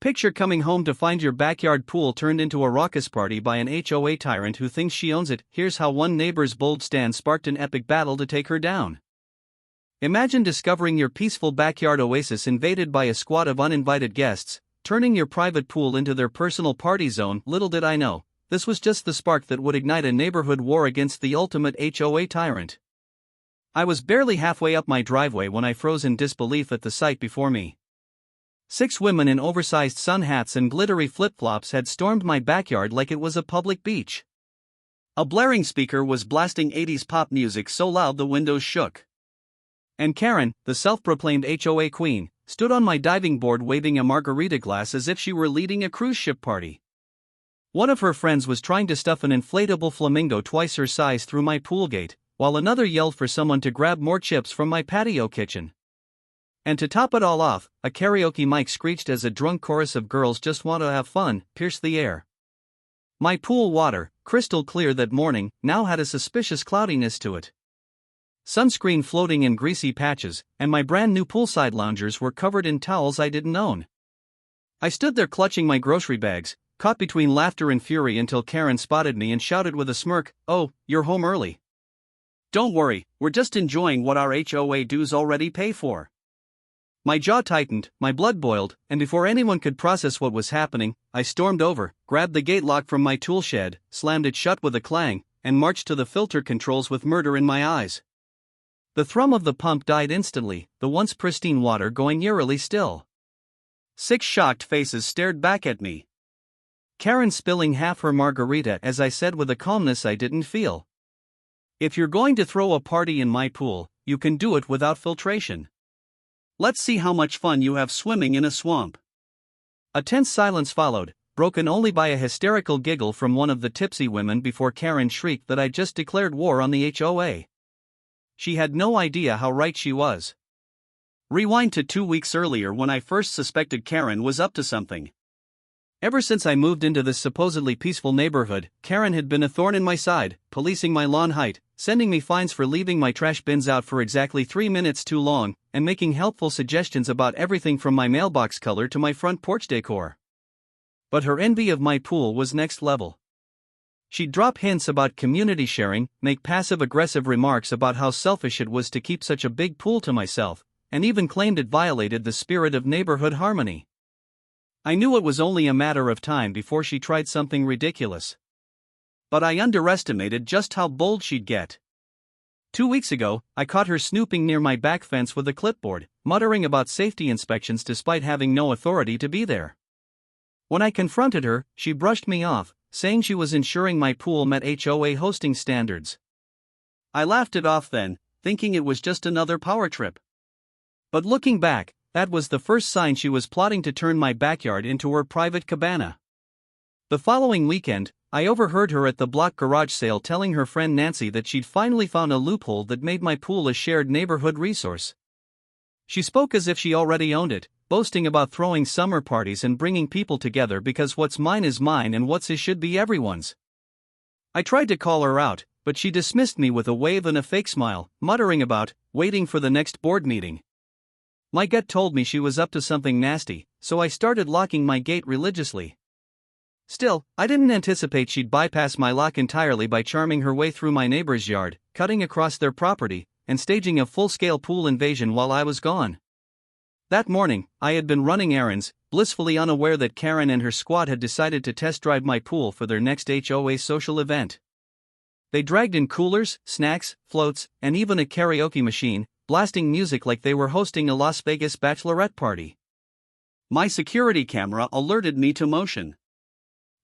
Picture coming home to find your backyard pool turned into a raucous party by an HOA tyrant who thinks she owns it. Here's how one neighbor's bold stand sparked an epic battle to take her down. Imagine discovering your peaceful backyard oasis invaded by a squad of uninvited guests, turning your private pool into their personal party zone. Little did I know, this was just the spark that would ignite a neighborhood war against the ultimate HOA tyrant. I was barely halfway up my driveway when I froze in disbelief at the sight before me. 6 women in oversized sun hats and glittery flip-flops had stormed my backyard like it was a public beach. A blaring speaker was blasting 80s pop music so loud the windows shook. And Karen, the self-proclaimed HOA queen, stood on my diving board waving a margarita glass as if she were leading a cruise ship party. One of her friends was trying to stuff an inflatable flamingo twice her size through my pool gate, while another yelled for someone to grab more chips from my patio kitchen. And to top it all off, a karaoke mic screeched as a drunk chorus of girls just want to have fun pierced the air. My pool water, crystal clear that morning, now had a suspicious cloudiness to it. Sunscreen floating in greasy patches, and my brand new poolside loungers were covered in towels I didn't own. I stood there clutching my grocery bags, caught between laughter and fury until Karen spotted me and shouted with a smirk, "Oh, you're home early. Don't worry, we're just enjoying what our HOA dues already pay for." My jaw tightened, my blood boiled, and before anyone could process what was happening, I stormed over, grabbed the gate lock from my tool shed, slammed it shut with a clang, and marched to the filter controls with murder in my eyes. The thrum of the pump died instantly, the once pristine water going eerily still. 6 shocked faces stared back at me. Karen spilling half her margarita as I said with a calmness I didn't feel. "If you're going to throw a party in my pool, you can do it without filtration. Let's see how much fun you have swimming in a swamp." A tense silence followed, broken only by a hysterical giggle from one of the tipsy women before Karen shrieked that I'd just declared war on the HOA. She had no idea how right she was. Rewind to 2 weeks earlier when I first suspected Karen was up to something. Ever since I moved into this supposedly peaceful neighborhood, Karen had been a thorn in my side, policing my lawn height, sending me fines for leaving my trash bins out for exactly 3 minutes too long, and making helpful suggestions about everything from my mailbox color to my front porch decor. But her envy of my pool was next level. She'd drop hints about community sharing, make passive-aggressive remarks about how selfish it was to keep such a big pool to myself, and even claimed it violated the spirit of neighborhood harmony. I knew it was only a matter of time before she tried something ridiculous. But I underestimated just how bold she'd get. 2 weeks ago, I caught her snooping near my back fence with a clipboard, muttering about safety inspections despite having no authority to be there. When I confronted her, she brushed me off, saying she was ensuring my pool met HOA hosting standards. I laughed it off then, thinking it was just another power trip. But looking back, that was the first sign she was plotting to turn my backyard into her private cabana. The following weekend, I overheard her at the block garage sale telling her friend Nancy that she'd finally found a loophole that made my pool a shared neighborhood resource. She spoke as if she already owned it, boasting about throwing summer parties and bringing people together because what's mine is mine and what's his should be everyone's. I tried to call her out, but she dismissed me with a wave and a fake smile, muttering about waiting for the next board meeting. My gut told me she was up to something nasty, so I started locking my gate religiously. Still, I didn't anticipate she'd bypass my lock entirely by charming her way through my neighbor's yard, cutting across their property, and staging a full-scale pool invasion while I was gone. That morning, I had been running errands, blissfully unaware that Karen and her squad had decided to test drive my pool for their next HOA social event. They dragged in coolers, snacks, floats, and even a karaoke machine, blasting music like they were hosting a Las Vegas bachelorette party. My security camera alerted me to motion.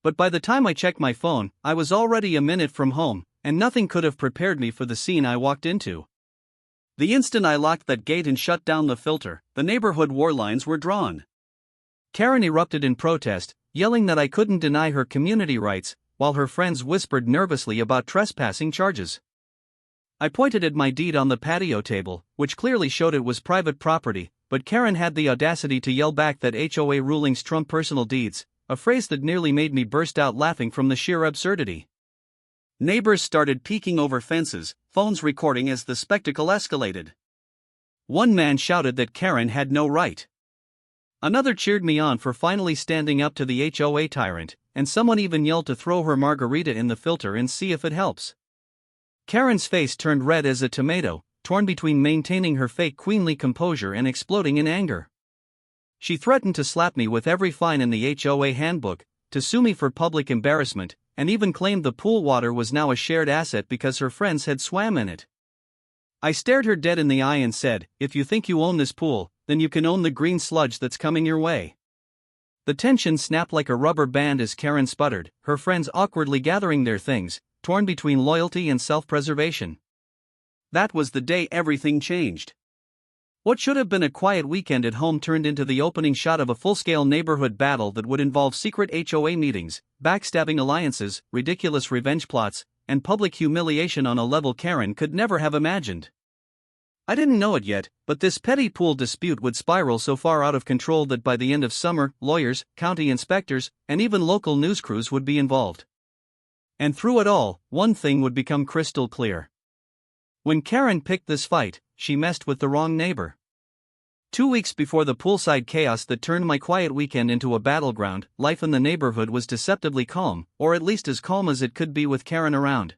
But by the time I checked my phone, I was already a minute from home, and nothing could have prepared me for the scene I walked into. The instant I locked that gate and shut down the filter, the neighborhood war lines were drawn. Karen erupted in protest, yelling that I couldn't deny her community rights, while her friends whispered nervously about trespassing charges. I pointed at my deed on the patio table, which clearly showed it was private property, but Karen had the audacity to yell back that HOA rulings trump personal deeds, a phrase that nearly made me burst out laughing from the sheer absurdity. Neighbors started peeking over fences, phones recording as the spectacle escalated. One man shouted that Karen had no right Another cheered me on for finally standing up to the HOA tyrant, and someone even yelled to throw her margarita in the filter and see if it helps. Karen's face turned red as a tomato, torn between maintaining her fake queenly composure and exploding in anger. She threatened to slap me with every fine in the HOA handbook, to sue me for public embarrassment, and even claimed the pool water was now a shared asset because her friends had swam in it. I stared her dead in the eye and said, "If you think you own this pool, then you can own the green sludge that's coming your way." The tension snapped like a rubber band as Karen sputtered, her friends awkwardly gathering their things, torn between loyalty and self-preservation. That was the day everything changed. What should have been a quiet weekend at home turned into the opening shot of a full-scale neighborhood battle that would involve secret HOA meetings, backstabbing alliances, ridiculous revenge plots, and public humiliation on a level Karen could never have imagined. I didn't know it yet, but this petty pool dispute would spiral so far out of control that by the end of summer, lawyers, county inspectors, and even local news crews would be involved. And through it all, one thing would become crystal clear. When Karen picked this fight, she messed with the wrong neighbor. 2 weeks before the poolside chaos that turned my quiet weekend into a battleground, life in the neighborhood was deceptively calm, or at least as calm as it could be with Karen around.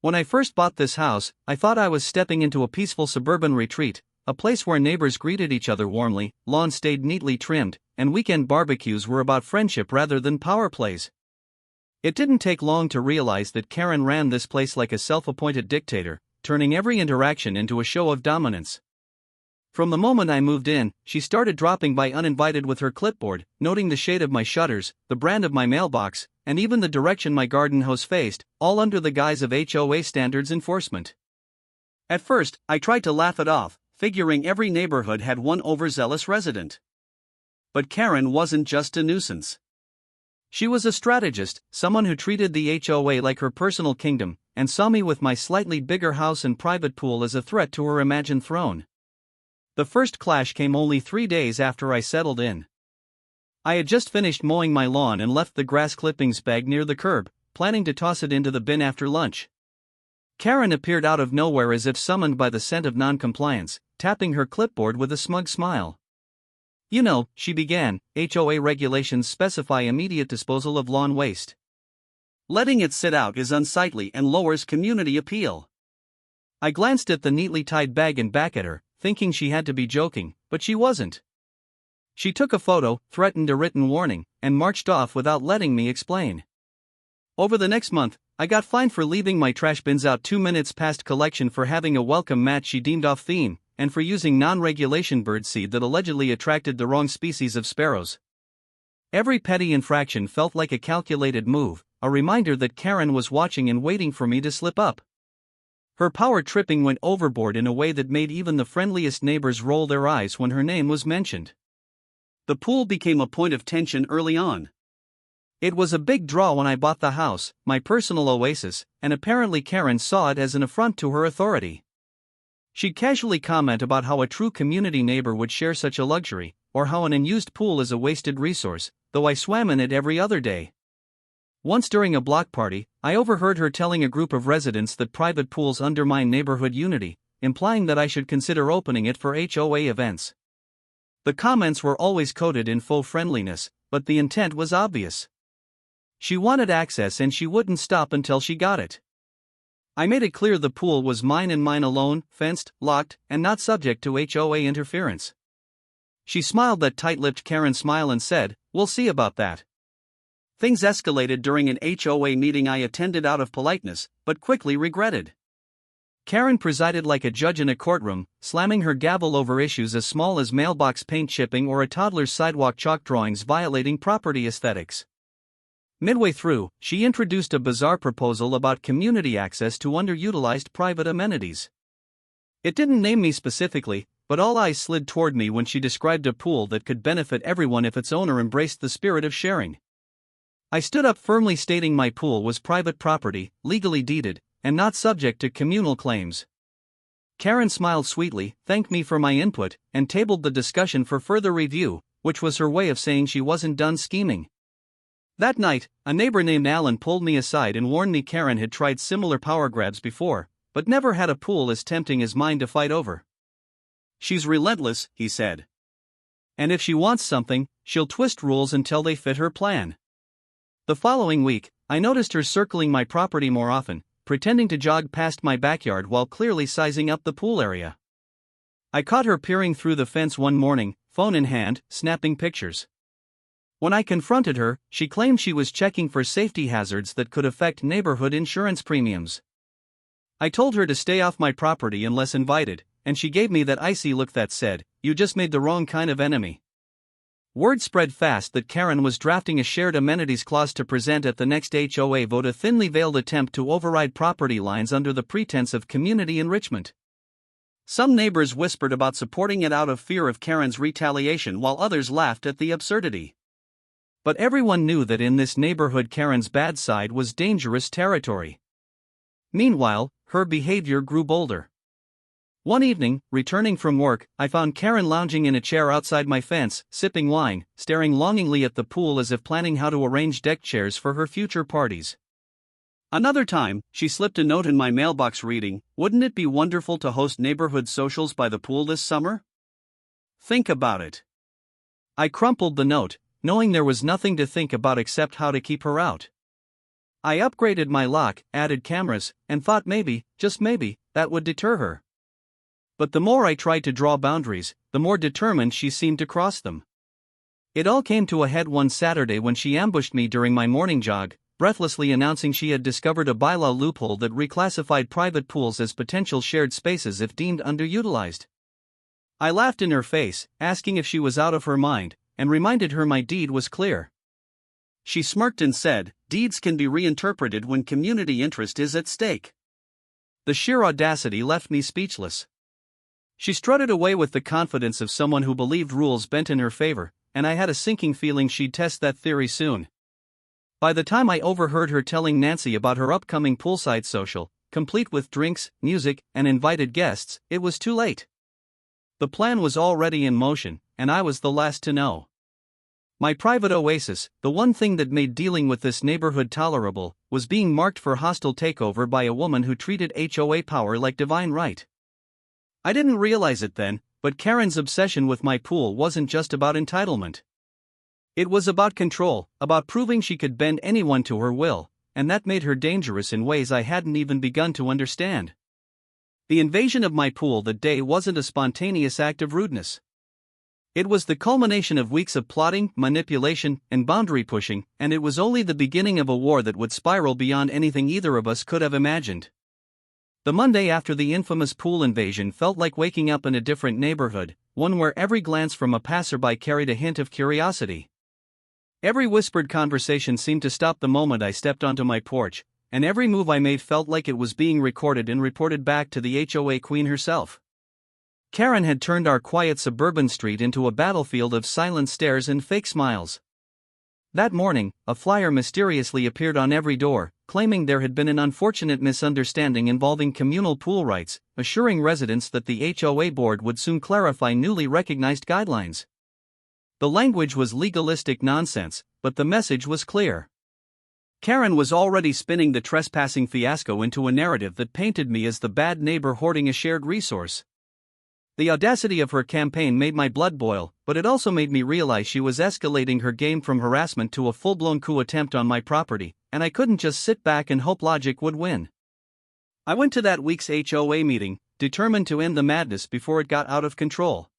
When I first bought this house, I thought I was stepping into a peaceful suburban retreat, a place where neighbors greeted each other warmly, lawns stayed neatly trimmed, and weekend barbecues were about friendship rather than power plays. It didn't take long to realize that Karen ran this place like a self-appointed dictator, turning every interaction into a show of dominance. From the moment I moved in, she started dropping by uninvited with her clipboard, noting the shade of my shutters, the brand of my mailbox, and even the direction my garden hose faced, all under the guise of HOA standards enforcement. At first, I tried to laugh it off, figuring every neighborhood had one overzealous resident. But Karen wasn't just a nuisance. She was a strategist, someone who treated the HOA like her personal kingdom, and saw me with my slightly bigger house and private pool as a threat to her imagined throne. The first clash came only 3 days after I settled in. I had just finished mowing my lawn and left the grass clippings bag near the curb, planning to toss it into the bin after lunch. Karen appeared out of nowhere as if summoned by the scent of non-compliance, tapping her clipboard with a smug smile. "You know," she began, "HOA regulations specify immediate disposal of lawn waste. Letting it sit out is unsightly and lowers community appeal." I glanced at the neatly tied bag and back at her, thinking she had to be joking, but she wasn't. She took a photo, threatened a written warning, and marched off without letting me explain. Over the next month, I got fined for leaving my trash bins out 2 minutes past collection, for having a welcome mat she deemed off theme, and for using non-regulation birdseed that allegedly attracted the wrong species of sparrows. Every petty infraction felt like a calculated move, a reminder that Karen was watching and waiting for me to slip up. Her power tripping went overboard in a way that made even the friendliest neighbors roll their eyes when her name was mentioned. The pool became a point of tension early on. It was a big draw when I bought the house, my personal oasis, and apparently Karen saw it as an affront to her authority. She'd casually comment about how a true community neighbor would share such a luxury, or how an unused pool is a wasted resource, though I swam in it every other day. Once during a block party, I overheard her telling a group of residents that private pools undermine neighborhood unity, implying that I should consider opening it for HOA events. The comments were always coded in faux friendliness, but the intent was obvious. She wanted access and she wouldn't stop until she got it. I made it clear the pool was mine and mine alone, fenced, locked, and not subject to HOA interference. She smiled that tight-lipped Karen smile and said, "We'll see about that." Things escalated during an HOA meeting I attended out of politeness, but quickly regretted. Karen presided like a judge in a courtroom, slamming her gavel over issues as small as mailbox paint chipping or a toddler's sidewalk chalk drawings violating property aesthetics. Midway through, she introduced a bizarre proposal about community access to underutilized private amenities. It didn't name me specifically, but all eyes slid toward me when she described a pool that could benefit everyone if its owner embraced the spirit of sharing. I stood up firmly, stating my pool was private property, legally deeded, and not subject to communal claims. Karen smiled sweetly, thanked me for my input, and tabled the discussion for further review, which was her way of saying she wasn't done scheming. That night, a neighbor named Alan pulled me aside and warned me Karen had tried similar power grabs before, but never had a pool as tempting as mine to fight over. "She's relentless," he said. And if she wants something, she'll twist rules until they fit her plan. The following week, I noticed her circling my property more often, pretending to jog past my backyard while clearly sizing up the pool area. I caught her peering through the fence one morning, phone in hand, snapping pictures. When I confronted her, she claimed she was checking for safety hazards that could affect neighborhood insurance premiums. I told her to stay off my property unless invited, and she gave me that icy look that said, "You just made the wrong kind of enemy." Word spread fast that Karen was drafting a shared amenities clause to present at the next HOA vote, a thinly veiled attempt to override property lines under the pretense of community enrichment. Some neighbors whispered about supporting it out of fear of Karen's retaliation, while others laughed at the absurdity. But everyone knew that in this neighborhood Karen's bad side was dangerous territory. Meanwhile, her behavior grew bolder. One evening, returning from work, I found Karen lounging in a chair outside my fence, sipping wine, staring longingly at the pool as if planning how to arrange deck chairs for her future parties. Another time, she slipped a note in my mailbox reading, "Wouldn't it be wonderful to host neighborhood socials by the pool this summer? Think about it." I crumpled the note, knowing there was nothing to think about except how to keep her out. I upgraded my lock, added cameras, and thought maybe, just maybe, that would deter her. But the more I tried to draw boundaries, the more determined she seemed to cross them. It all came to a head one Saturday when she ambushed me during my morning jog, breathlessly announcing she had discovered a bylaw loophole that reclassified private pools as potential shared spaces if deemed underutilized. I laughed in her face, asking if she was out of her mind, and reminded her my deed was clear. She smirked and said, "Deeds can be reinterpreted when community interest is at stake." The sheer audacity left me speechless. She strutted away with the confidence of someone who believed rules bent in her favor, and I had a sinking feeling she'd test that theory soon. By the time I overheard her telling Nancy about her upcoming poolside social, complete with drinks, music, and invited guests, it was too late. The plan was already in motion, and I was the last to know. My private oasis, the one thing that made dealing with this neighborhood tolerable, was being marked for hostile takeover by a woman who treated HOA power like divine right. I didn't realize it then, but Karen's obsession with my pool wasn't just about entitlement. It was about control, about proving she could bend anyone to her will, and that made her dangerous in ways I hadn't even begun to understand. The invasion of my pool that day wasn't a spontaneous act of rudeness. It was the culmination of weeks of plotting, manipulation, and boundary pushing, and it was only the beginning of a war that would spiral beyond anything either of us could have imagined. The Monday after the infamous pool invasion felt like waking up in a different neighborhood, one where every glance from a passerby carried a hint of curiosity. Every whispered conversation seemed to stop the moment I stepped onto my porch, and every move I made felt like it was being recorded and reported back to the HOA queen herself. Karen had turned our quiet suburban street into a battlefield of silent stares and fake smiles. That morning, a flyer mysteriously appeared on every door, claiming there had been an unfortunate misunderstanding involving communal pool rights, assuring residents that the HOA board would soon clarify newly recognized guidelines. The language was legalistic nonsense, but the message was clear. Karen was already spinning the trespassing fiasco into a narrative that painted me as the bad neighbor hoarding a shared resource. The audacity of her campaign made my blood boil, but it also made me realize she was escalating her game from harassment to a full-blown coup attempt on my property, and I couldn't just sit back and hope logic would win. I went to that week's HOA meeting, determined to end the madness before it got out of control.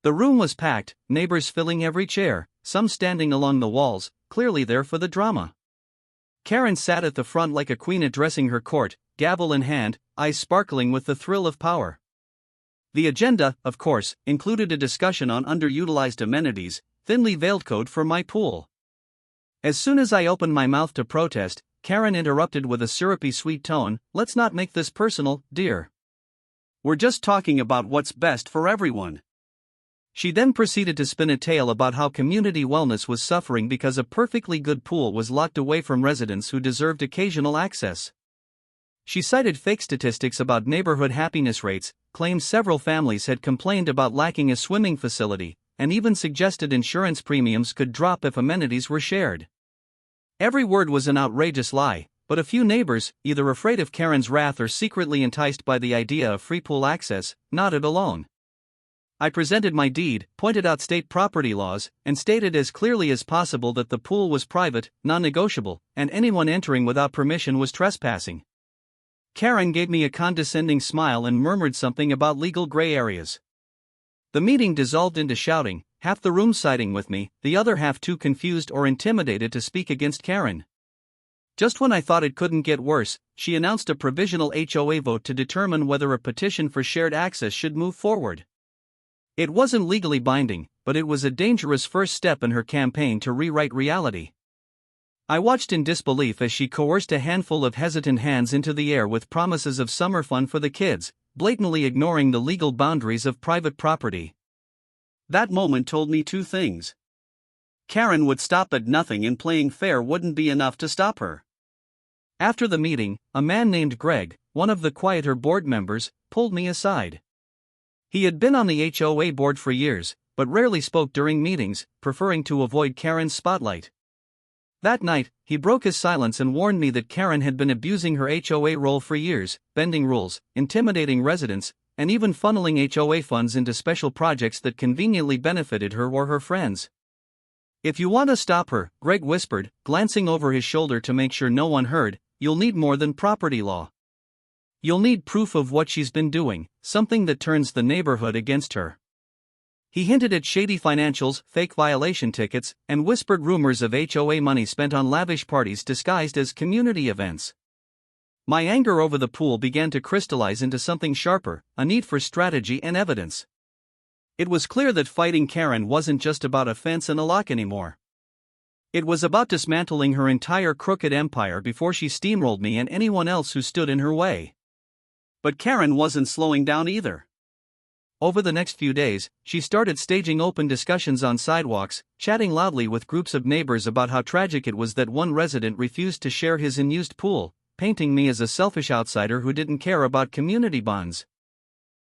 The room was packed, neighbors filling every chair, some standing along the walls, clearly there for the drama. Karen sat at the front like a queen addressing her court, gavel in hand, eyes sparkling with the thrill of power. The agenda, of course, included a discussion on underutilized amenities, thinly veiled code for my pool. As soon as I opened my mouth to protest, Karen interrupted with a syrupy sweet tone, "Let's not make this personal, dear. We're just talking about what's best for everyone." She then proceeded to spin a tale about how community wellness was suffering because a perfectly good pool was locked away from residents who deserved occasional access. She cited fake statistics about neighborhood happiness rates, claimed several families had complained about lacking a swimming facility, and even suggested insurance premiums could drop if amenities were shared. Every word was an outrageous lie, but a few neighbors, either afraid of Karen's wrath or secretly enticed by the idea of free pool access, nodded along. I presented my deed, pointed out state property laws, and stated as clearly as possible that the pool was private, non-negotiable, and anyone entering without permission was trespassing. Karen gave me a condescending smile and murmured something about legal gray areas. The meeting dissolved into shouting, half the room siding with me, the other half too confused or intimidated to speak against Karen. Just when I thought it couldn't get worse, she announced a provisional HOA vote to determine whether a petition for shared access should move forward. It wasn't legally binding, but it was a dangerous first step in her campaign to rewrite reality. I watched in disbelief as she coerced a handful of hesitant hands into the air with promises of summer fun for the kids, blatantly ignoring the legal boundaries of private property. That moment told me two things. Karen would stop at nothing, and playing fair wouldn't be enough to stop her. After the meeting, a man named Greg, one of the quieter board members, pulled me aside. He had been on the HOA board for years, but rarely spoke during meetings, preferring to avoid Karen's spotlight. That night, he broke his silence and warned me that Karen had been abusing her HOA role for years, bending rules, intimidating residents, and even funneling HOA funds into special projects that conveniently benefited her or her friends. If you want to stop her, Greg whispered, glancing over his shoulder to make sure no one heard, you'll need more than property law. You'll need proof of what she's been doing, something that turns the neighborhood against her. He hinted at shady financials, fake violation tickets, and whispered rumors of HOA money spent on lavish parties disguised as community events. My anger over the pool began to crystallize into something sharper, a need for strategy and evidence. It was clear that fighting Karen wasn't just about a fence and a lock anymore. It was about dismantling her entire crooked empire before she steamrolled me and anyone else who stood in her way. But Karen wasn't slowing down either. Over the next few days, she started staging open discussions on sidewalks, chatting loudly with groups of neighbors about how tragic it was that one resident refused to share his unused pool, painting me as a selfish outsider who didn't care about community bonds.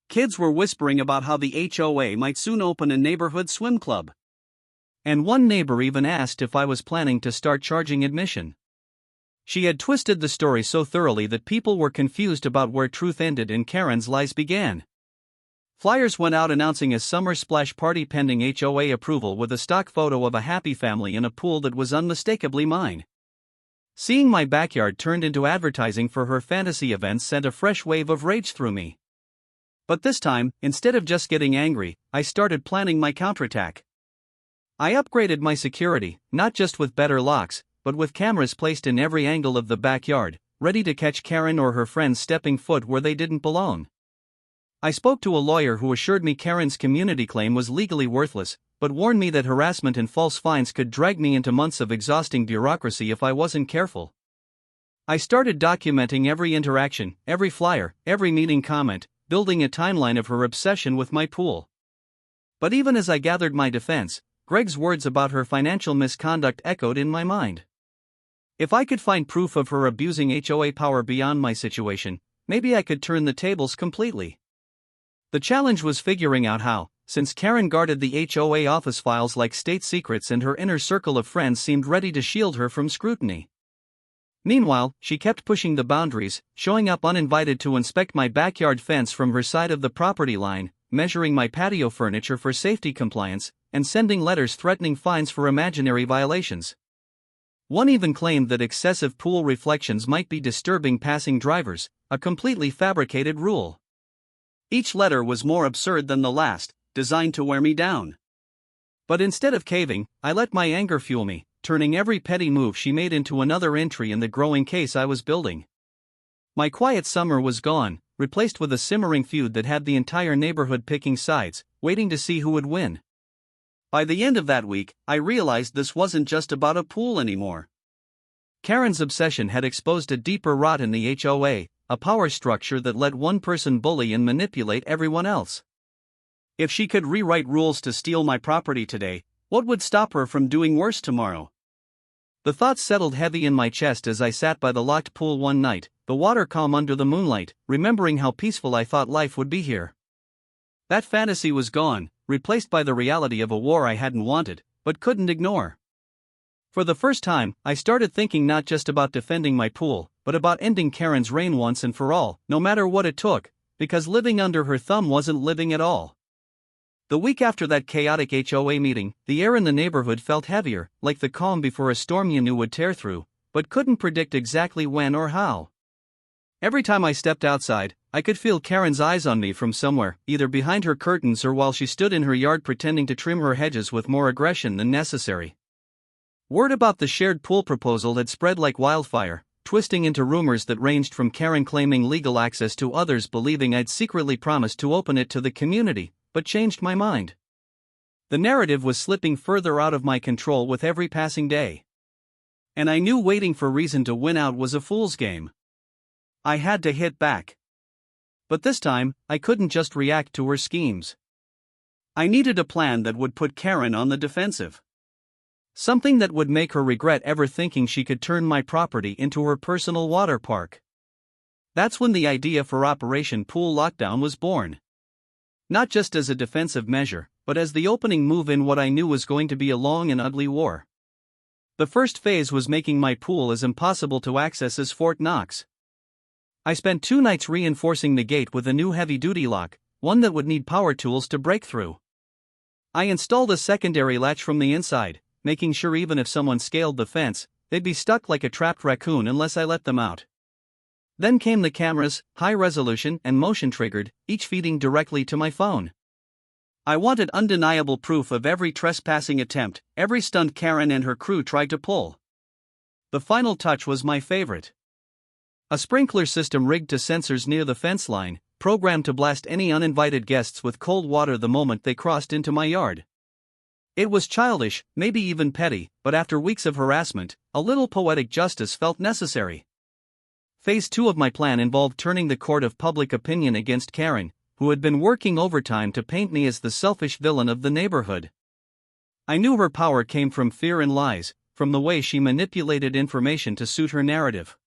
Kids were whispering about how the HOA might soon open a neighborhood swim club. And one neighbor even asked if I was planning to start charging admission. She had twisted the story so thoroughly that people were confused about where truth ended and Karen's lies began. Flyers went out announcing a summer splash party pending HOA approval with a stock photo of a happy family in a pool that was unmistakably mine. Seeing my backyard turned into advertising for her fantasy events sent a fresh wave of rage through me. But this time, instead of just getting angry, I started planning my counterattack. I upgraded my security, not just with better locks, but with cameras placed in every angle of the backyard, ready to catch Karen or her friends stepping foot where they didn't belong. I spoke to a lawyer who assured me Karen's community claim was legally worthless, but warned me that harassment and false fines could drag me into months of exhausting bureaucracy if I wasn't careful. I started documenting every interaction, every flyer, every meeting comment, building a timeline of her obsession with my pool. But even as I gathered my defense, Greg's words about her financial misconduct echoed in my mind. If I could find proof of her abusing HOA power beyond my situation, maybe I could turn the tables completely. The challenge was figuring out how, since Karen guarded the HOA office files like state secrets and her inner circle of friends seemed ready to shield her from scrutiny. Meanwhile, she kept pushing the boundaries, showing up uninvited to inspect my backyard fence from her side of the property line, measuring my patio furniture for safety compliance, and sending letters threatening fines for imaginary violations. One even claimed that excessive pool reflections might be disturbing passing drivers, a completely fabricated rule. Each letter was more absurd than the last, designed to wear me down. But instead of caving, I let my anger fuel me, turning every petty move she made into another entry in the growing case I was building. My quiet summer was gone, replaced with a simmering feud that had the entire neighborhood picking sides, waiting to see who would win. By the end of that week, I realized this wasn't just about a pool anymore. Karen's obsession had exposed a deeper rot in the HOA, a power structure that let one person bully and manipulate everyone else. If she could rewrite rules to steal my property today, what would stop her from doing worse tomorrow? The thoughts settled heavy in my chest as I sat by the locked pool one night, the water calm under the moonlight, remembering how peaceful I thought life would be here. That fantasy was gone, replaced by the reality of a war I hadn't wanted, but couldn't ignore. For the first time, I started thinking not just about defending my pool, but about ending Karen's reign once and for all, no matter what it took, because living under her thumb wasn't living at all. The week after that chaotic HOA meeting, the air in the neighborhood felt heavier, like the calm before a storm you knew would tear through, but couldn't predict exactly when or how. Every time I stepped outside, I could feel Karen's eyes on me from somewhere, either behind her curtains or while she stood in her yard pretending to trim her hedges with more aggression than necessary. Word about the shared pool proposal had spread like wildfire, twisting into rumors that ranged from Karen claiming legal access to others believing I'd secretly promised to open it to the community, but changed my mind. The narrative was slipping further out of my control with every passing day. And I knew waiting for reason to win out was a fool's game. I had to hit back. But this time, I couldn't just react to her schemes. I needed a plan that would put Karen on the defensive. Something that would make her regret ever thinking she could turn my property into her personal water park. That's when the idea for Operation Pool Lockdown was born. Not just as a defensive measure, but as the opening move in what I knew was going to be a long and ugly war. The first phase was making my pool as impossible to access as Fort Knox. I spent 2 nights reinforcing the gate with a new heavy-duty lock, one that would need power tools to break through. I installed a secondary latch from the inside, making sure even if someone scaled the fence, they'd be stuck like a trapped raccoon unless I let them out. Then came the cameras, high resolution and motion triggered, each feeding directly to my phone. I wanted undeniable proof of every trespassing attempt, every stunt Karen and her crew tried to pull. The final touch was my favorite. A sprinkler system rigged to sensors near the fence line, programmed to blast any uninvited guests with cold water the moment they crossed into my yard. It was childish, maybe even petty, but after weeks of harassment, a little poetic justice felt necessary. Phase 2 of my plan involved turning the court of public opinion against Karen, who had been working overtime to paint me as the selfish villain of the neighborhood. I knew her power came from fear and lies, from the way she manipulated information to suit her narrative.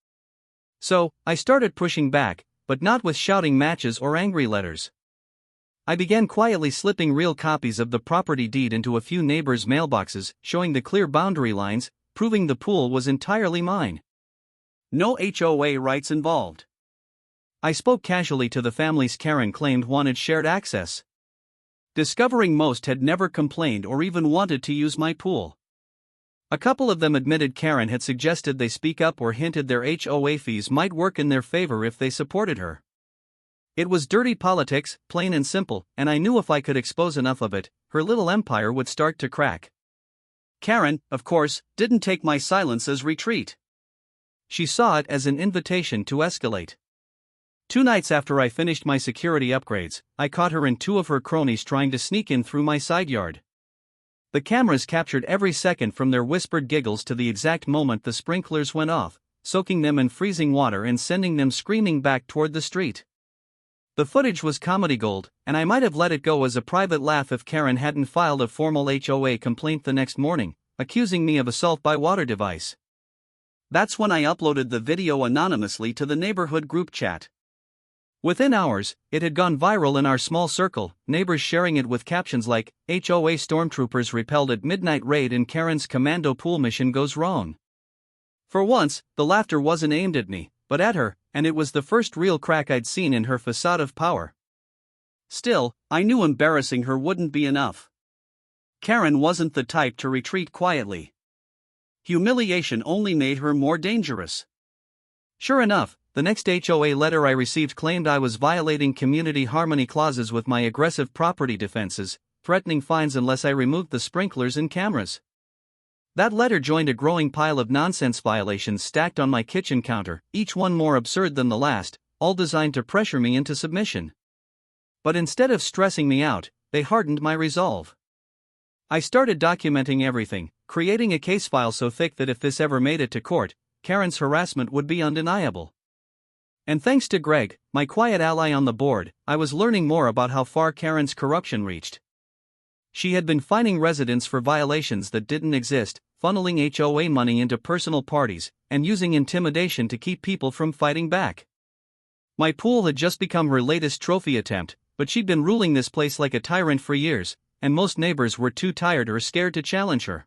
So, I started pushing back, but not with shouting matches or angry letters. I began quietly slipping real copies of the property deed into a few neighbors' mailboxes, showing the clear boundary lines, proving the pool was entirely mine. No HOA rights involved. I spoke casually to the families Karen claimed wanted shared access. Discovering most had never complained or even wanted to use my pool. A couple of them admitted Karen had suggested they speak up or hinted their HOA fees might work in their favor if they supported her. It was dirty politics, plain and simple, and I knew if I could expose enough of it, her little empire would start to crack. Karen, of course, didn't take my silence as retreat. She saw it as an invitation to escalate. 2 nights after I finished my security upgrades, I caught her and 2 of her cronies trying to sneak in through my side yard. The cameras captured every second from their whispered giggles to the exact moment the sprinklers went off, soaking them in freezing water and sending them screaming back toward the street. The footage was comedy gold, and I might have let it go as a private laugh if Karen hadn't filed a formal HOA complaint the next morning, accusing me of assault by water device. That's when I uploaded the video anonymously to the neighborhood group chat. Within hours, it had gone viral in our small circle, neighbors sharing it with captions like, HOA stormtroopers repelled at midnight raid and Karen's commando pool mission goes wrong. For once, the laughter wasn't aimed at me, but at her, and it was the first real crack I'd seen in her facade of power. Still, I knew embarrassing her wouldn't be enough. Karen wasn't the type to retreat quietly. Humiliation only made her more dangerous. Sure enough, the next HOA letter I received claimed I was violating community harmony clauses with my aggressive property defenses, threatening fines unless I removed the sprinklers and cameras. That letter joined a growing pile of nonsense violations stacked on my kitchen counter, each one more absurd than the last, all designed to pressure me into submission. But instead of stressing me out, they hardened my resolve. I started documenting everything, creating a case file so thick that if this ever made it to court, Karen's harassment would be undeniable. And thanks to Greg, my quiet ally on the board, I was learning more about how far Karen's corruption reached. She had been fining residents for violations that didn't exist, funneling HOA money into personal parties, and using intimidation to keep people from fighting back. My pool had just become her latest trophy attempt, but she'd been ruling this place like a tyrant for years, and most neighbors were too tired or scared to challenge her.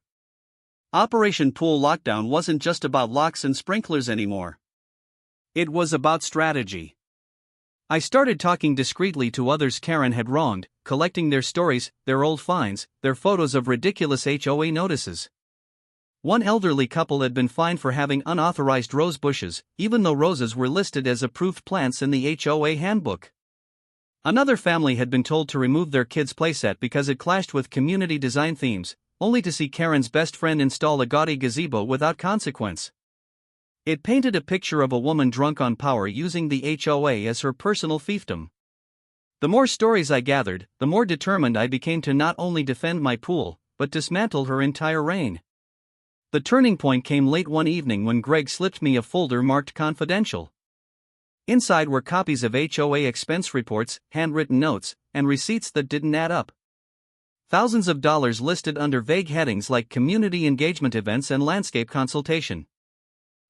Operation Pool Lockdown wasn't just about locks and sprinklers anymore. It was about strategy. I started talking discreetly to others Karen had wronged, collecting their stories, their old finds, their photos of ridiculous HOA notices. One elderly couple had been fined for having unauthorized rose bushes, even though roses were listed as approved plants in the HOA handbook. Another family had been told to remove their kids' playset because it clashed with community design themes, only to see Karen's best friend install a gaudy gazebo without consequence. It painted a picture of a woman drunk on power using the HOA as her personal fiefdom. The more stories I gathered, the more determined I became to not only defend my pool, but dismantle her entire reign. The turning point came late one evening when Greg slipped me a folder marked confidential. Inside were copies of HOA expense reports, handwritten notes, and receipts that didn't add up. Thousands of dollars listed under vague headings like community engagement events and landscape consultation.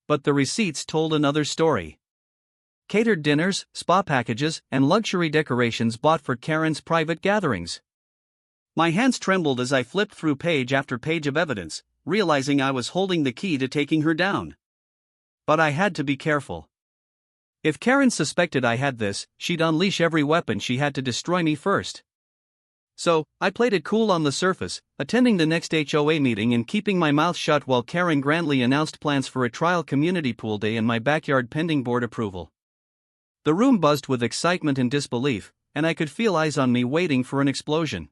But the receipts told another story. Catered dinners, spa packages, and luxury decorations bought for Karen's private gatherings. My hands trembled as I flipped through page after page of evidence, realizing I was holding the key to taking her down. But I had to be careful. If Karen suspected I had this, she'd unleash every weapon she had to destroy me first. So, I played it cool on the surface, attending the next HOA meeting and keeping my mouth shut while Karen grandly announced plans for a trial community pool day in my backyard pending board approval. The room buzzed with excitement and disbelief, and I could feel eyes on me waiting for an explosion.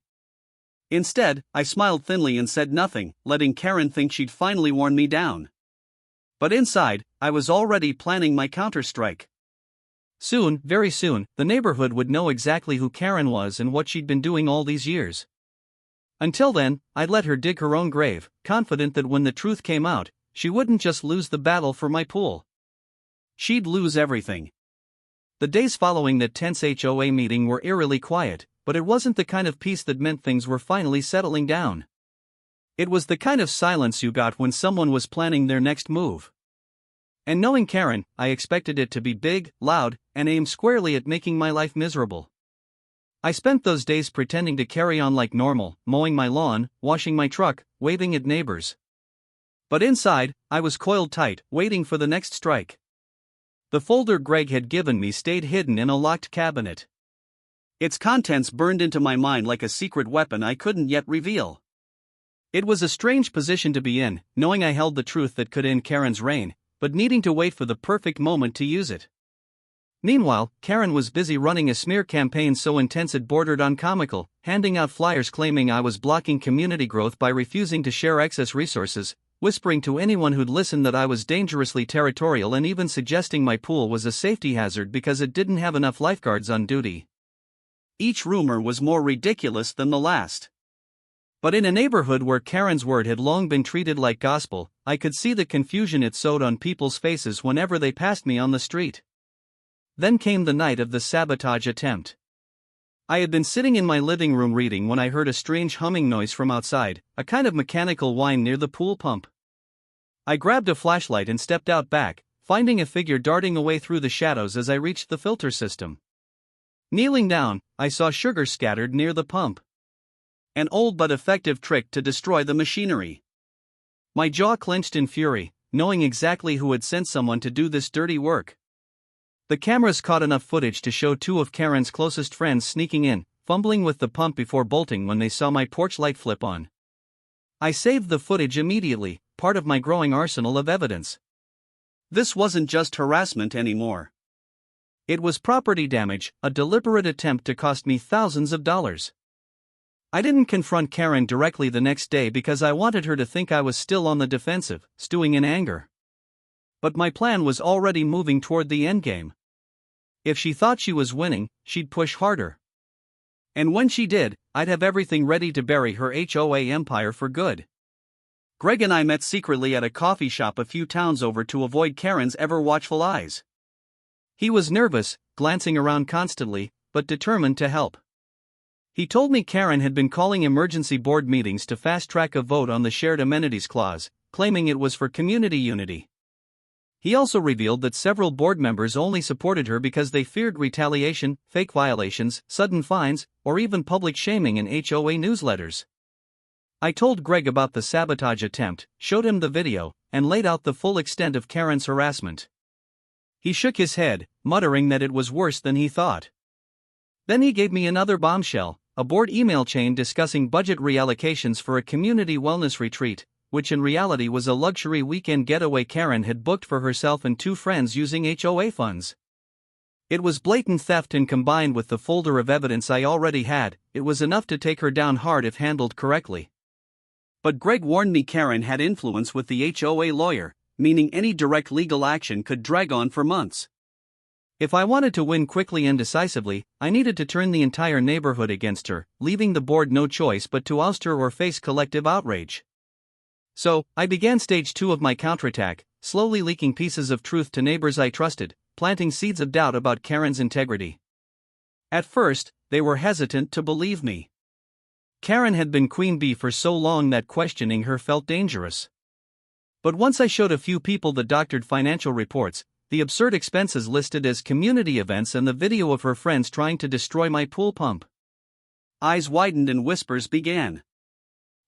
Instead, I smiled thinly and said nothing, letting Karen think she'd finally worn me down. But inside, I was already planning my counterstrike. Soon, very soon, the neighborhood would know exactly who Karen was and what she'd been doing all these years. Until then, I'd let her dig her own grave, confident that when the truth came out, she wouldn't just lose the battle for my pool. She'd lose everything. The days following that tense HOA meeting were eerily quiet, but it wasn't the kind of peace that meant things were finally settling down. It was the kind of silence you got when someone was planning their next move. And knowing Karen, I expected it to be big, loud, and aimed squarely at making my life miserable. I spent those days pretending to carry on like normal, mowing my lawn, washing my truck, waving at neighbors. But inside, I was coiled tight, waiting for the next strike. The folder Greg had given me stayed hidden in a locked cabinet. Its contents burned into my mind like a secret weapon I couldn't yet reveal. It was a strange position to be in, knowing I held the truth that could end Karen's reign, but needing to wait for the perfect moment to use it. Meanwhile, Karen was busy running a smear campaign so intense it bordered on comical, handing out flyers claiming I was blocking community growth by refusing to share excess resources, whispering to anyone who'd listen that I was dangerously territorial and even suggesting my pool was a safety hazard because it didn't have enough lifeguards on duty. Each rumor was more ridiculous than the last. But in a neighborhood where Karen's word had long been treated like gospel, I could see the confusion it sowed on people's faces whenever they passed me on the street. Then came the night of the sabotage attempt. I had been sitting in my living room reading when I heard a strange humming noise from outside, a kind of mechanical whine near the pool pump. I grabbed a flashlight and stepped out back, finding a figure darting away through the shadows as I reached the filter system. Kneeling down, I saw sugar scattered near the pump. An old but effective trick to destroy the machinery. My jaw clenched in fury, knowing exactly who had sent someone to do this dirty work. The cameras caught enough footage to show two of Karen's closest friends sneaking in, fumbling with the pump before bolting when they saw my porch light flip on. I saved the footage immediately, part of my growing arsenal of evidence. This wasn't just harassment anymore. It was property damage, a deliberate attempt to cost me thousands of dollars. I didn't confront Karen directly the next day because I wanted her to think I was still on the defensive, stewing in anger. But my plan was already moving toward the endgame. If she thought she was winning, she'd push harder. And when she did, I'd have everything ready to bury her HOA empire for good. Greg and I met secretly at a coffee shop a few towns over to avoid Karen's ever-watchful eyes. He was nervous, glancing around constantly, but determined to help. He told me Karen had been calling emergency board meetings to fast-track a vote on the shared amenities clause, claiming it was for community unity. He also revealed that several board members only supported her because they feared retaliation, fake violations, sudden fines, or even public shaming in HOA newsletters. I told Greg about the sabotage attempt, showed him the video, and laid out the full extent of Karen's harassment. He shook his head, muttering that it was worse than he thought. Then he gave me another bombshell, a board email chain discussing budget reallocations for a community wellness retreat, which in reality was a luxury weekend getaway Karen had booked for herself and two friends using HOA funds. It was blatant theft, and combined with the folder of evidence I already had, it was enough to take her down hard if handled correctly. But Greg warned me Karen had influence with the HOA lawyer, meaning any direct legal action could drag on for months. If I wanted to win quickly and decisively, I needed to turn the entire neighborhood against her, leaving the board no choice but to oust her or face collective outrage. So, I began stage 2 of my counterattack, slowly leaking pieces of truth to neighbors I trusted, planting seeds of doubt about Karen's integrity. At first, they were hesitant to believe me. Karen had been queen bee for so long that questioning her felt dangerous. But once I showed a few people the doctored financial reports, the absurd expenses listed as community events, and the video of her friends trying to destroy my pool pump, eyes widened and whispers began.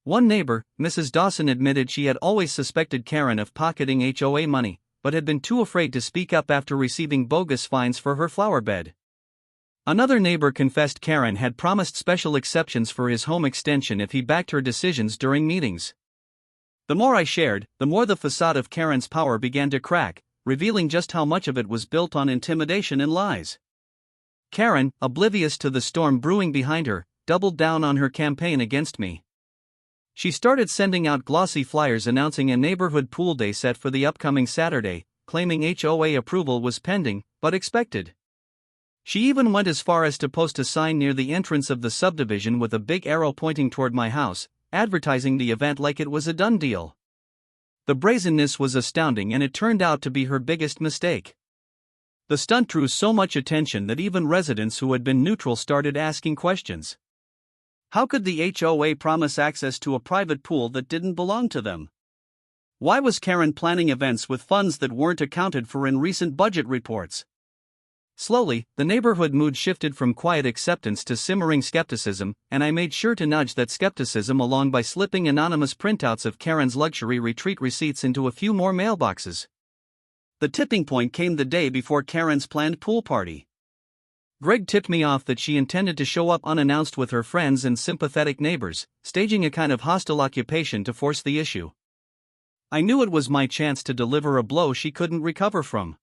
One neighbor, Mrs. Dawson, admitted she had always suspected Karen of pocketing HOA money, but had been too afraid to speak up after receiving bogus fines for her flower bed. Another neighbor confessed Karen had promised special exceptions for his home extension if he backed her decisions during meetings. The more I shared, the more the facade of Karen's power began to crack, revealing just how much of it was built on intimidation and lies. Karen, oblivious to the storm brewing behind her, doubled down on her campaign against me. She started sending out glossy flyers announcing a neighborhood pool day set for the upcoming Saturday, claiming HOA approval was pending, but expected. She even went as far as to post a sign near the entrance of the subdivision with a big arrow pointing toward my house, advertising the event like it was a done deal. The brazenness was astounding, and it turned out to be her biggest mistake. The stunt drew so much attention that even residents who had been neutral started asking questions. How could the HOA promise access to a private pool that didn't belong to them? Why was Karen planning events with funds that weren't accounted for in recent budget reports? Slowly, the neighborhood mood shifted from quiet acceptance to simmering skepticism, and I made sure to nudge that skepticism along by slipping anonymous printouts of Karen's luxury retreat receipts into a few more mailboxes. The tipping point came the day before Karen's planned pool party. Greg tipped me off that she intended to show up unannounced with her friends and sympathetic neighbors, staging a kind of hostile occupation to force the issue. I knew it was my chance to deliver a blow she couldn't recover from.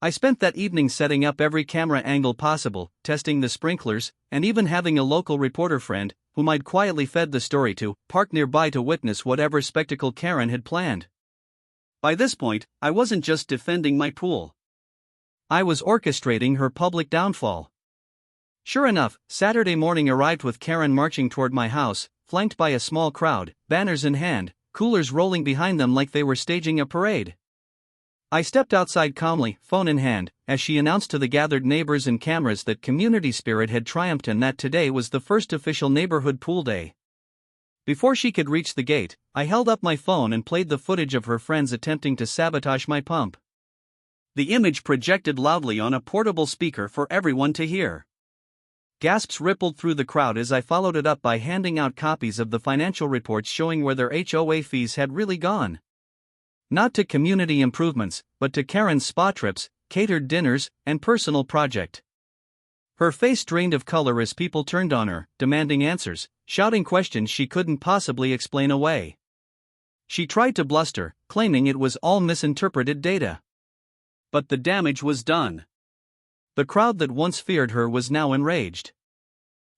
I spent that evening setting up every camera angle possible, testing the sprinklers, and even having a local reporter friend, whom I'd quietly fed the story to, park nearby to witness whatever spectacle Karen had planned. By this point, I wasn't just defending my pool. I was orchestrating her public downfall. Sure enough, Saturday morning arrived with Karen marching toward my house, flanked by a small crowd, banners in hand, coolers rolling behind them like they were staging a parade. I stepped outside calmly, phone in hand, as she announced to the gathered neighbors and cameras that community spirit had triumphed and that today was the first official neighborhood pool day. Before she could reach the gate, I held up my phone and played the footage of her friends attempting to sabotage my pump. The image projected loudly on a portable speaker for everyone to hear. Gasps rippled through the crowd as I followed it up by handing out copies of the financial reports showing where their HOA fees had really gone. Not to community improvements, but to Karen's spa trips, catered dinners, and personal project. Her face drained of color as people turned on her, demanding answers, shouting questions she couldn't possibly explain away. She tried to bluster, claiming it was all misinterpreted data. But the damage was done. The crowd that once feared her was now enraged.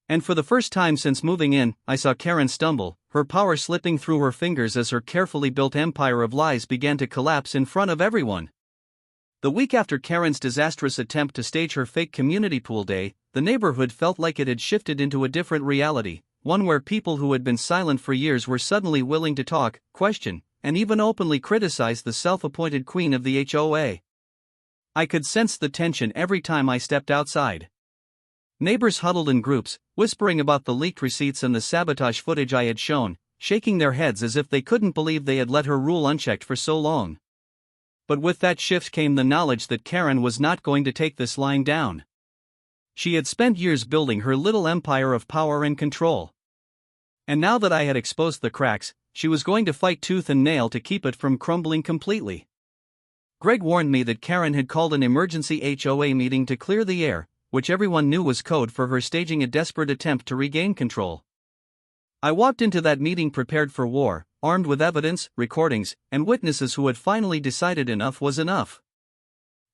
And for the first time since moving in, I saw Karen stumble, her power slipping through her fingers as her carefully built empire of lies began to collapse in front of everyone. The week after Karen's disastrous attempt to stage her fake community pool day, the neighborhood felt like it had shifted into a different reality, one where people who had been silent for years were suddenly willing to talk, question, and even openly criticize the self-appointed queen of the HOA. I could sense the tension every time I stepped outside. Neighbors huddled in groups, whispering about the leaked receipts and the sabotage footage I had shown, shaking their heads as if they couldn't believe they had let her rule unchecked for so long. But with that shift came the knowledge that Karen was not going to take this lying down. She had spent years building her little empire of power and control. And now that I had exposed the cracks, she was going to fight tooth and nail to keep it from crumbling completely. Greg warned me that Karen had called an emergency HOA meeting to clear the air, which everyone knew was code for her staging a desperate attempt to regain control. I walked into that meeting prepared for war, armed with evidence, recordings, and witnesses who had finally decided enough was enough.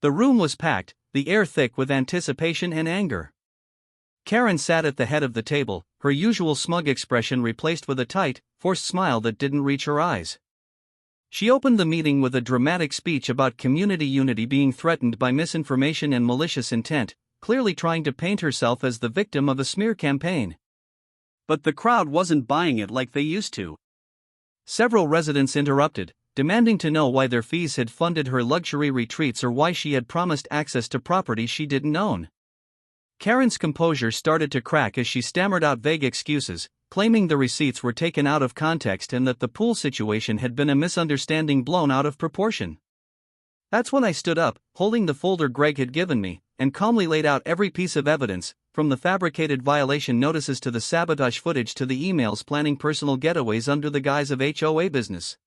The room was packed, the air thick with anticipation and anger. Karen sat at the head of the table, her usual smug expression replaced with a tight, forced smile that didn't reach her eyes. She opened the meeting with a dramatic speech about community unity being threatened by misinformation and malicious intent, clearly trying to paint herself as the victim of a smear campaign. But the crowd wasn't buying it like they used to. Several residents interrupted, demanding to know why their fees had funded her luxury retreats or why she had promised access to property she didn't own. Karen's composure started to crack as she stammered out vague excuses, claiming the receipts were taken out of context and that the pool situation had been a misunderstanding blown out of proportion. That's when I stood up, holding the folder Greg had given me, and calmly laid out every piece of evidence, from the fabricated violation notices to the sabotage footage to the emails planning personal getaways under the guise of HOA business.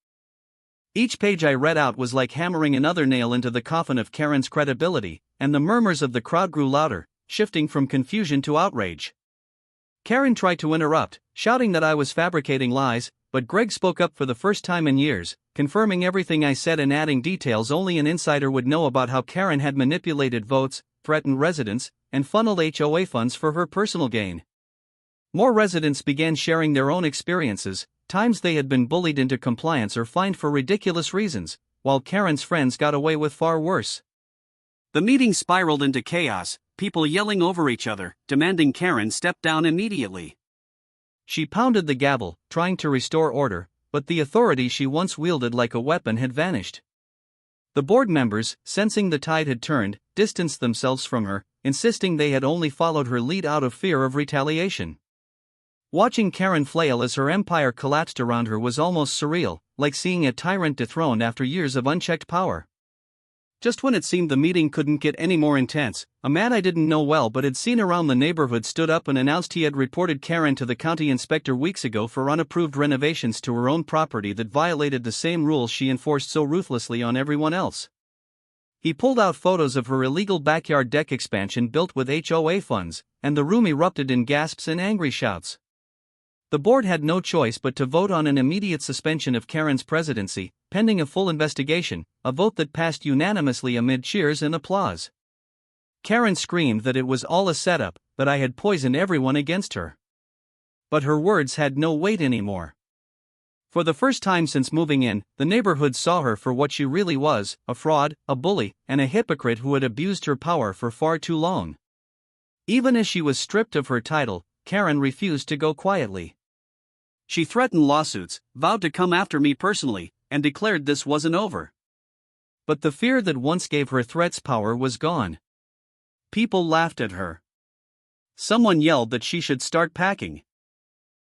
Each page I read out was like hammering another nail into the coffin of Karen's credibility, and the murmurs of the crowd grew louder, shifting from confusion to outrage. Karen tried to interrupt, shouting that I was fabricating lies, but Greg spoke up for the first time in years, confirming everything I said and adding details only an insider would know about how Karen had manipulated votes, threatened residents, and funneled HOA funds for her personal gain. More residents began sharing their own experiences, times they had been bullied into compliance or fined for ridiculous reasons, while Karen's friends got away with far worse. The meeting spiraled into chaos, people yelling over each other, demanding Karen step down immediately. She pounded the gavel, trying to restore order, but the authority she once wielded like a weapon had vanished. The board members, sensing the tide had turned, distanced themselves from her, insisting they had only followed her lead out of fear of retaliation. Watching Karen flail as her empire collapsed around her was almost surreal, like seeing a tyrant dethroned after years of unchecked power. Just when it seemed the meeting couldn't get any more intense, a man I didn't know well but had seen around the neighborhood stood up and announced he had reported Karen to the county inspector weeks ago for unapproved renovations to her own property that violated the same rules she enforced so ruthlessly on everyone else. He pulled out photos of her illegal backyard deck expansion built with HOA funds, and the room erupted in gasps and angry shouts. The board had no choice but to vote on an immediate suspension of Karen's presidency, pending a full investigation, a vote that passed unanimously amid cheers and applause. Karen screamed that it was all a setup, that I had poisoned everyone against her. But her words had no weight anymore. For the first time since moving in, the neighborhood saw her for what she really was, a fraud, a bully, and a hypocrite who had abused her power for far too long. Even as she was stripped of her title, Karen refused to go quietly. She threatened lawsuits, vowed to come after me personally, and declared this wasn't over. But the fear that once gave her threats power was gone. People laughed at her. Someone yelled that she should start packing.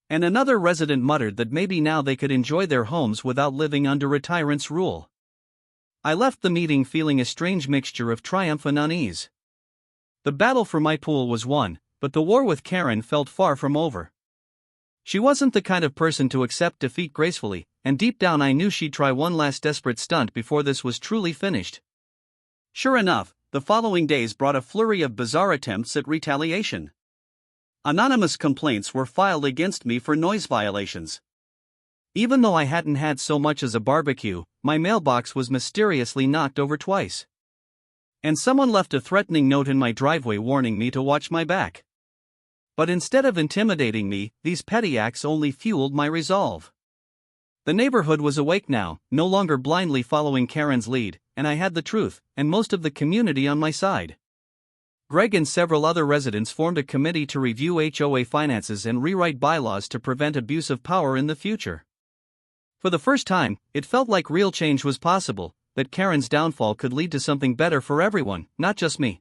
And another resident muttered that maybe now they could enjoy their homes without living under a tyrant's rule. I left the meeting feeling a strange mixture of triumph and unease. The battle for my pool was won, but the war with Karen felt far from over. She wasn't the kind of person to accept defeat gracefully, and deep down I knew she'd try one last desperate stunt before this was truly finished. Sure enough, the following days brought a flurry of bizarre attempts at retaliation. Anonymous complaints were filed against me for noise violations. Even though I hadn't had so much as a barbecue, my mailbox was mysteriously knocked over twice. And someone left a threatening note in my driveway warning me to watch my back. But instead of intimidating me, these petty acts only fueled my resolve. The neighborhood was awake now, no longer blindly following Karen's lead, and I had the truth, and most of the community on my side. Greg and several other residents formed a committee to review HOA finances and rewrite bylaws to prevent abuse of power in the future. For the first time, it felt like real change was possible, that Karen's downfall could lead to something better for everyone, not just me.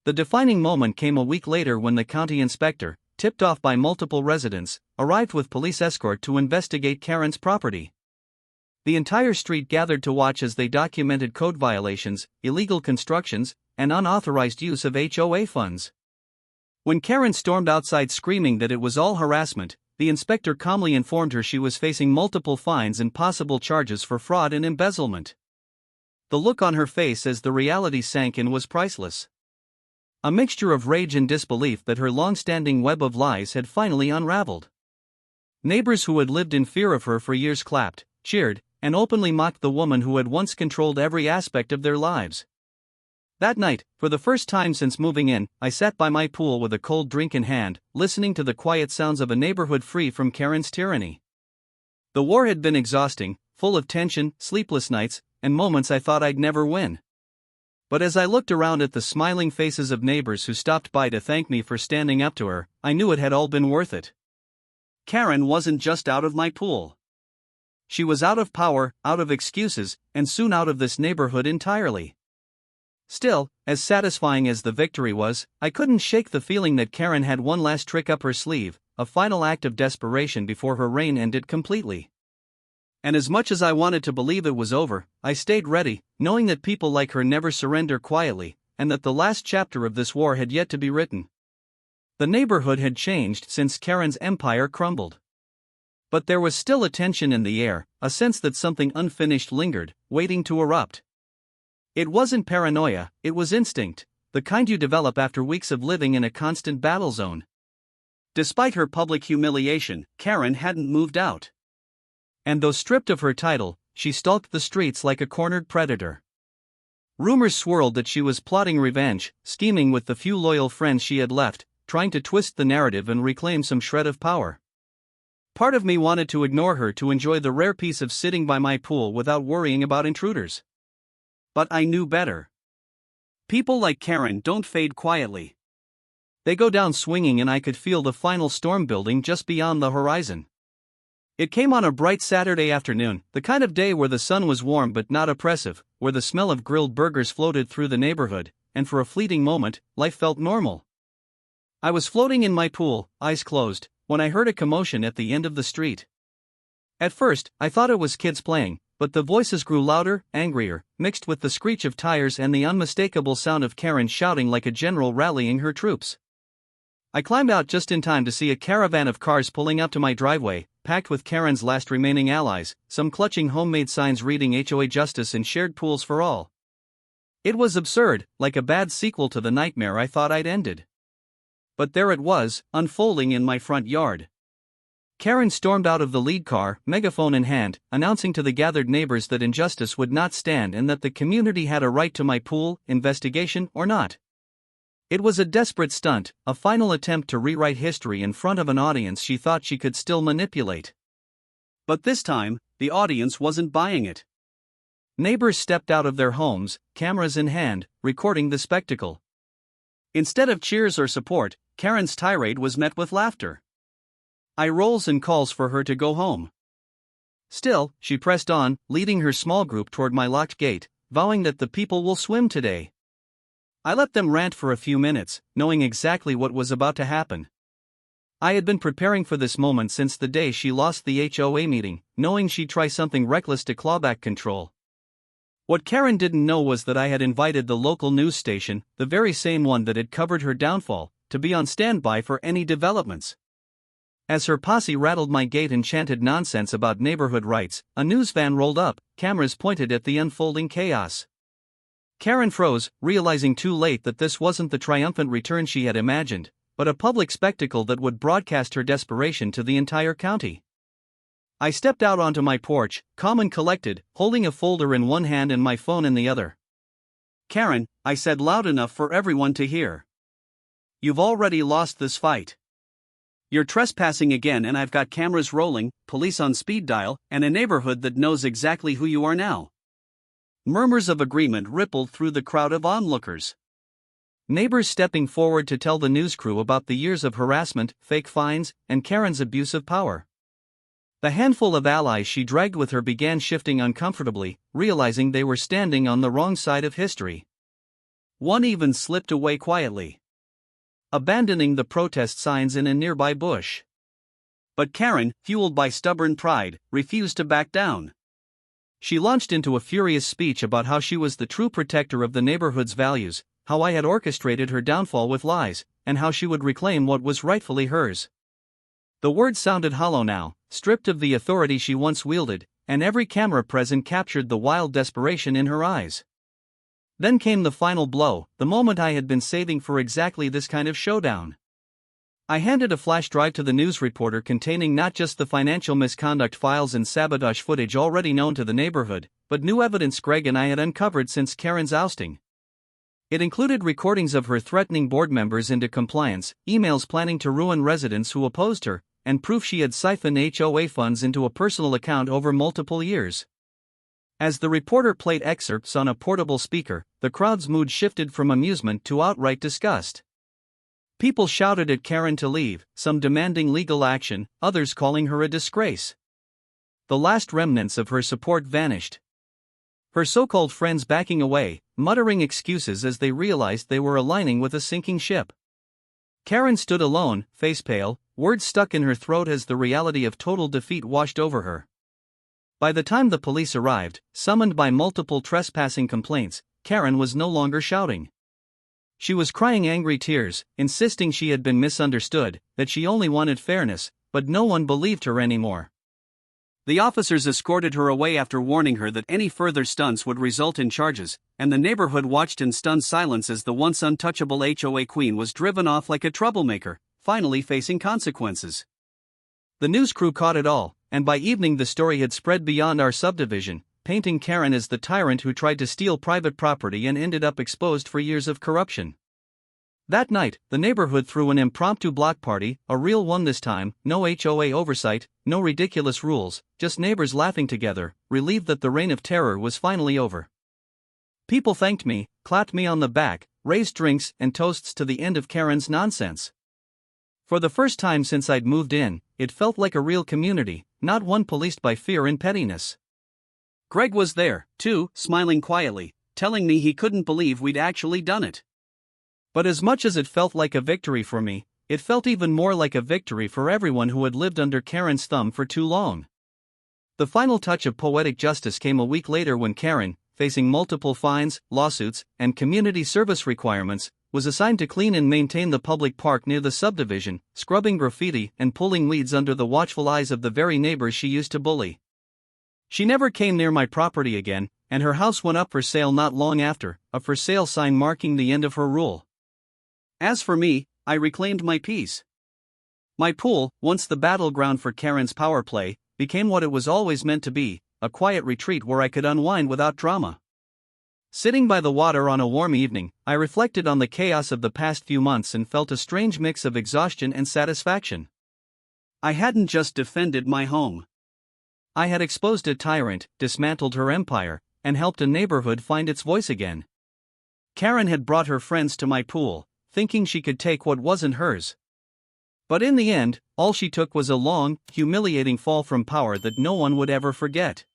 The defining moment came a week later when the county inspector, tipped off by multiple residents, arrived with police escort to investigate Karen's property. The entire street gathered to watch as they documented code violations, illegal constructions, and unauthorized use of HOA funds. When Karen stormed outside screaming that it was all harassment, the inspector calmly informed her she was facing multiple fines and possible charges for fraud and embezzlement. The look on her face as the reality sank in was priceless. A mixture of rage and disbelief that her long-standing web of lies had finally unraveled. Neighbors who had lived in fear of her for years clapped, cheered, and openly mocked the woman who had once controlled every aspect of their lives. That night, for the first time since moving in, I sat by my pool with a cold drink in hand, listening to the quiet sounds of a neighborhood free from Karen's tyranny. The war had been exhausting, full of tension, sleepless nights, and moments I thought I'd never win. But as I looked around at the smiling faces of neighbors who stopped by to thank me for standing up to her, I knew it had all been worth it. Karen wasn't just out of my pool. She was out of power, out of excuses, and soon out of this neighborhood entirely. Still, as satisfying as the victory was, I couldn't shake the feeling that Karen had one last trick up her sleeve, a final act of desperation before her reign ended completely. And as much as I wanted to believe it was over, I stayed ready, knowing that people like her never surrender quietly, and that the last chapter of this war had yet to be written. The neighborhood had changed since Karen's empire crumbled. But there was still a tension in the air, a sense that something unfinished lingered, waiting to erupt. It wasn't paranoia, it was instinct, the kind you develop after weeks of living in a constant battle zone. Despite her public humiliation, Karen hadn't moved out. And though stripped of her title, she stalked the streets like a cornered predator. Rumors swirled that she was plotting revenge, scheming with the few loyal friends she had left, trying to twist the narrative and reclaim some shred of power. Part of me wanted to ignore her to enjoy the rare peace of sitting by my pool without worrying about intruders. But I knew better. People like Karen don't fade quietly. They go down swinging, and I could feel the final storm building just beyond the horizon. It came on a bright Saturday afternoon, the kind of day where the sun was warm but not oppressive, where the smell of grilled burgers floated through the neighborhood, and for a fleeting moment, life felt normal. I was floating in my pool, eyes closed, when I heard a commotion at the end of the street. At first, I thought it was kids playing, but the voices grew louder, angrier, mixed with the screech of tires and the unmistakable sound of Karen shouting like a general rallying her troops. I climbed out just in time to see a caravan of cars pulling up to my driveway, packed with Karen's last remaining allies, some clutching homemade signs reading HOA justice and shared pools for all. It was absurd, like a bad sequel to the nightmare I thought I'd ended. But there it was, unfolding in my front yard. Karen stormed out of the lead car, megaphone in hand, announcing to the gathered neighbors that injustice would not stand and that the community had a right to my pool, investigation or not. It was a desperate stunt, a final attempt to rewrite history in front of an audience she thought she could still manipulate. But this time, the audience wasn't buying it. Neighbors stepped out of their homes, cameras in hand, recording the spectacle. Instead of cheers or support, Karen's tirade was met with laughter. Eye rolls and calls for her to go home. Still, she pressed on, leading her small group toward my locked gate, vowing that the people will swim today. I let them rant for a few minutes, knowing exactly what was about to happen. I had been preparing for this moment since the day she lost the HOA meeting, knowing she'd try something reckless to claw back control. What Karen didn't know was that I had invited the local news station, the very same one that had covered her downfall, to be on standby for any developments. As her posse rattled my gate and chanted nonsense about neighborhood rights, a news van rolled up, cameras pointed at the unfolding chaos. Karen froze, realizing too late that this wasn't the triumphant return she had imagined, but a public spectacle that would broadcast her desperation to the entire county. I stepped out onto my porch, calm and collected, holding a folder in one hand and my phone in the other. "Karen," I said loud enough for everyone to hear. "You've already lost this fight. You're trespassing again, and I've got cameras rolling, police on speed dial, and a neighborhood that knows exactly who you are now." Murmurs of agreement rippled through the crowd of onlookers. Neighbors stepping forward to tell the news crew about the years of harassment, fake fines, and Karen's abuse of power. The handful of allies she dragged with her began shifting uncomfortably, realizing they were standing on the wrong side of history. One even slipped away quietly, abandoning the protest signs in a nearby bush. But Karen, fueled by stubborn pride, refused to back down. She launched into a furious speech about how she was the true protector of the neighborhood's values, how I had orchestrated her downfall with lies, and how she would reclaim what was rightfully hers. The words sounded hollow now, stripped of the authority she once wielded, and every camera present captured the wild desperation in her eyes. Then came the final blow, the moment I had been saving for exactly this kind of showdown. I handed a flash drive to the news reporter containing not just the financial misconduct files and sabotage footage already known to the neighborhood, but new evidence Greg and I had uncovered since Karen's ousting. It included recordings of her threatening board members into compliance, emails planning to ruin residents who opposed her, and proof she had siphoned HOA funds into a personal account over multiple years. As the reporter played excerpts on a portable speaker, the crowd's mood shifted from amusement to outright disgust. People shouted at Karen to leave, some demanding legal action, others calling her a disgrace. The last remnants of her support vanished. Her so-called friends backing away, muttering excuses as they realized they were aligning with a sinking ship. Karen stood alone, face pale, words stuck in her throat as the reality of total defeat washed over her. By the time the police arrived, summoned by multiple trespassing complaints, Karen was no longer shouting. She was crying angry tears, insisting she had been misunderstood, that she only wanted fairness, but no one believed her anymore. The officers escorted her away after warning her that any further stunts would result in charges, and the neighborhood watched in stunned silence as the once untouchable HOA queen was driven off like a troublemaker, finally facing consequences. The news crew caught it all, and by evening the story had spread beyond our subdivision, painting Karen as the tyrant who tried to steal private property and ended up exposed for years of corruption. That night, the neighborhood threw an impromptu block party, a real one this time, no HOA oversight, no ridiculous rules, just neighbors laughing together, relieved that the reign of terror was finally over. People thanked me, clapped me on the back, raised drinks and toasts to the end of Karen's nonsense. For the first time since I'd moved in, it felt like a real community, not one policed by fear and pettiness. Greg was there, too, smiling quietly, telling me he couldn't believe we'd actually done it. But as much as it felt like a victory for me, it felt even more like a victory for everyone who had lived under Karen's thumb for too long. The final touch of poetic justice came a week later when Karen, facing multiple fines, lawsuits, and community service requirements, was assigned to clean and maintain the public park near the subdivision, scrubbing graffiti and pulling weeds under the watchful eyes of the very neighbors she used to bully. She never came near my property again, and her house went up for sale not long after, a for sale sign marking the end of her rule. As for me, I reclaimed my peace. My pool, once the battleground for Karen's power play, became what it was always meant to be, a quiet retreat where I could unwind without drama. Sitting by the water on a warm evening, I reflected on the chaos of the past few months and felt a strange mix of exhaustion and satisfaction. I hadn't just defended my home. I had exposed a tyrant, dismantled her empire, and helped a neighborhood find its voice again. Karen had brought her friends to my pool, thinking she could take what wasn't hers. But in the end, all she took was a long, humiliating fall from power that no one would ever forget.